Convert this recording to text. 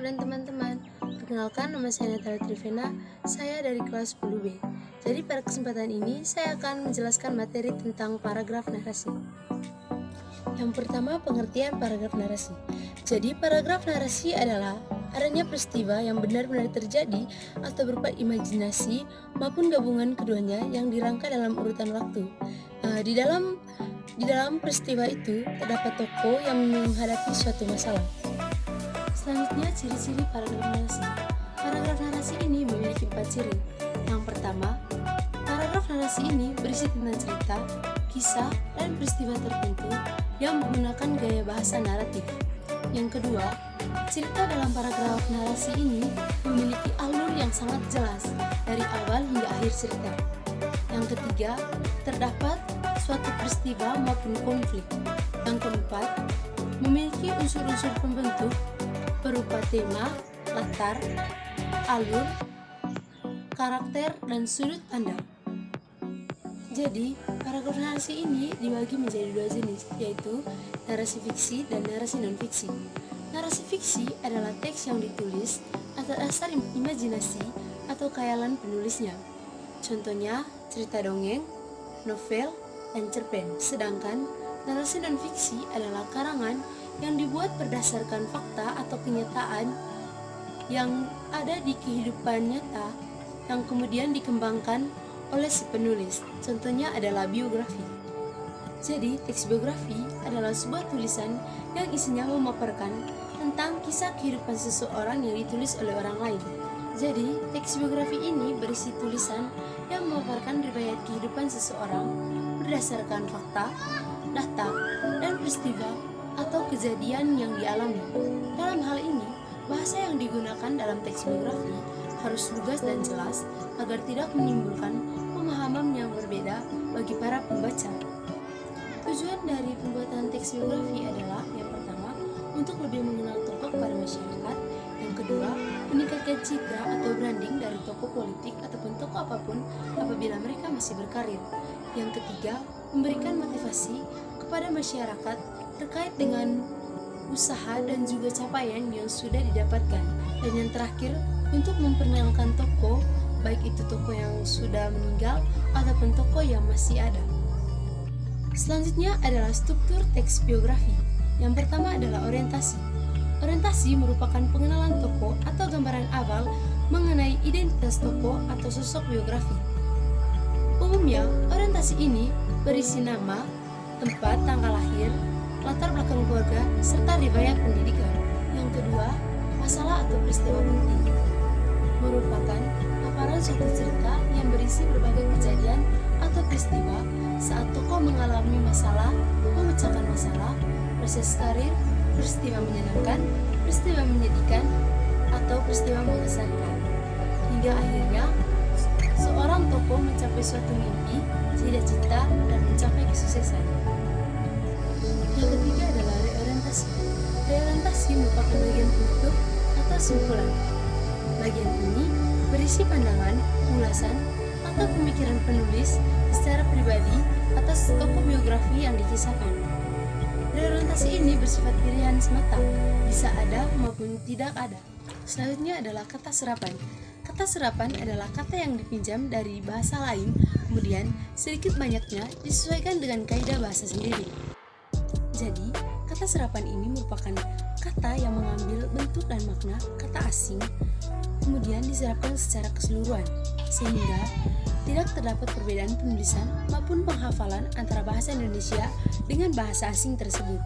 guru dan teman-teman. Perkenalkan, nama saya Natalia Trivena, saya dari kelas 10B. Jadi pada kesempatan ini saya akan menjelaskan materi tentang paragraf narasi. Yang pertama, pengertian paragraf narasi. Jadi paragraf narasi adalah adanya peristiwa yang benar-benar terjadi atau berupa imajinasi maupun gabungan keduanya yang dirangka dalam urutan waktu. Di dalam peristiwa itu terdapat tokoh yang menghadapi suatu masalah. Selanjutnya, ciri-ciri paragraf narasi. Paragraf narasi ini memiliki 4 ciri. Yang pertama, paragraf narasi ini berisi tentang cerita, kisah, dan peristiwa tertentu yang menggunakan gaya bahasa naratif. Yang kedua, cerita dalam paragraf narasi ini memiliki alur yang sangat jelas dari awal hingga akhir cerita. Yang ketiga, terdapat suatu peristiwa maupun konflik. Yang keempat, memiliki unsur-unsur pembentuk berupa tema, latar, alur, karakter, dan sudut pandang. Jadi, paragraf narasi ini dibagi menjadi 2 jenis, yaitu narasi fiksi dan narasi non-fiksi. Narasi fiksi adalah teks yang ditulis atas dasar imajinasi atau khayalan penulisnya. Contohnya, cerita dongeng, novel, dan cerpen. Sedangkan narasi non-fiksi adalah karangan yang dibuat berdasarkan fakta atau kenyataan yang ada di kehidupan nyata yang kemudian dikembangkan oleh si penulis. Contohnya adalah biografi. Jadi, teks biografi adalah sebuah tulisan yang isinya memaparkan tentang kisah kehidupan seseorang yang ditulis oleh orang lain. Jadi, teks biografi ini berisi tulisan yang memaparkan riwayat kehidupan seseorang berdasarkan fakta, data, dan peristiwa atau kejadian yang dialami. Dalam hal ini, bahasa yang digunakan dalam teks biografi harus lugas dan jelas agar tidak menimbulkan pemahaman yang berbeda bagi para pembaca. Tujuan dari pembuatan teks biografi adalah yang pertama, untuk lebih mengenal tokoh kepada masyarakat. Yang kedua, meningkatkan citra atau branding dari tokoh politik ataupun tokoh apapun apabila mereka masih berkarir. Yang ketiga, memberikan motivasi kepada masyarakat terkait dengan usaha dan juga capaian yang sudah didapatkan. Dan yang terakhir, untuk memperkenalkan tokoh, baik itu tokoh yang sudah meninggal ataupun tokoh yang masih ada. Selanjutnya adalah struktur teks biografi. Yang pertama adalah orientasi. Orientasi merupakan pengenalan tokoh atau gambaran awal mengenai identitas tokoh atau sosok biografi. Umumnya, orientasi ini berisi nama, tempat, tanggal lahir, latar belakang keluarga, serta riwayat pendidikan. Yang kedua, masalah atau peristiwa penting. Merupakan paparan suatu cerita yang berisi berbagai kejadian atau peristiwa saat tokoh mengalami masalah, memecahkan masalah, proses karir, peristiwa menyenangkan, peristiwa menyedihkan, atau peristiwa mengesankan. Hingga akhirnya, seorang tokoh mencapai suatu mimpi, cita-cita, dan mencapai kesuksesan. Yang ketiga adalah reorientasi. Reorientasi merupakan bagian penutup atau simpulan. Bagian ini berisi pandangan, ulasan, atau pemikiran penulis secara pribadi atas tokoh biografi yang dikisahkan. Reorientasi ini bersifat pilihan semata, bisa ada maupun tidak ada. Selanjutnya adalah kata serapan. Kata serapan adalah kata yang dipinjam dari bahasa lain, kemudian sedikit banyaknya disesuaikan dengan kaidah bahasa sendiri. Jadi, kata serapan ini merupakan kata yang mengambil bentuk dan makna kata asing, kemudian diserapkan secara keseluruhan, sehingga tidak terdapat perbedaan penulisan maupun penghafalan antara bahasa Indonesia dengan bahasa asing tersebut.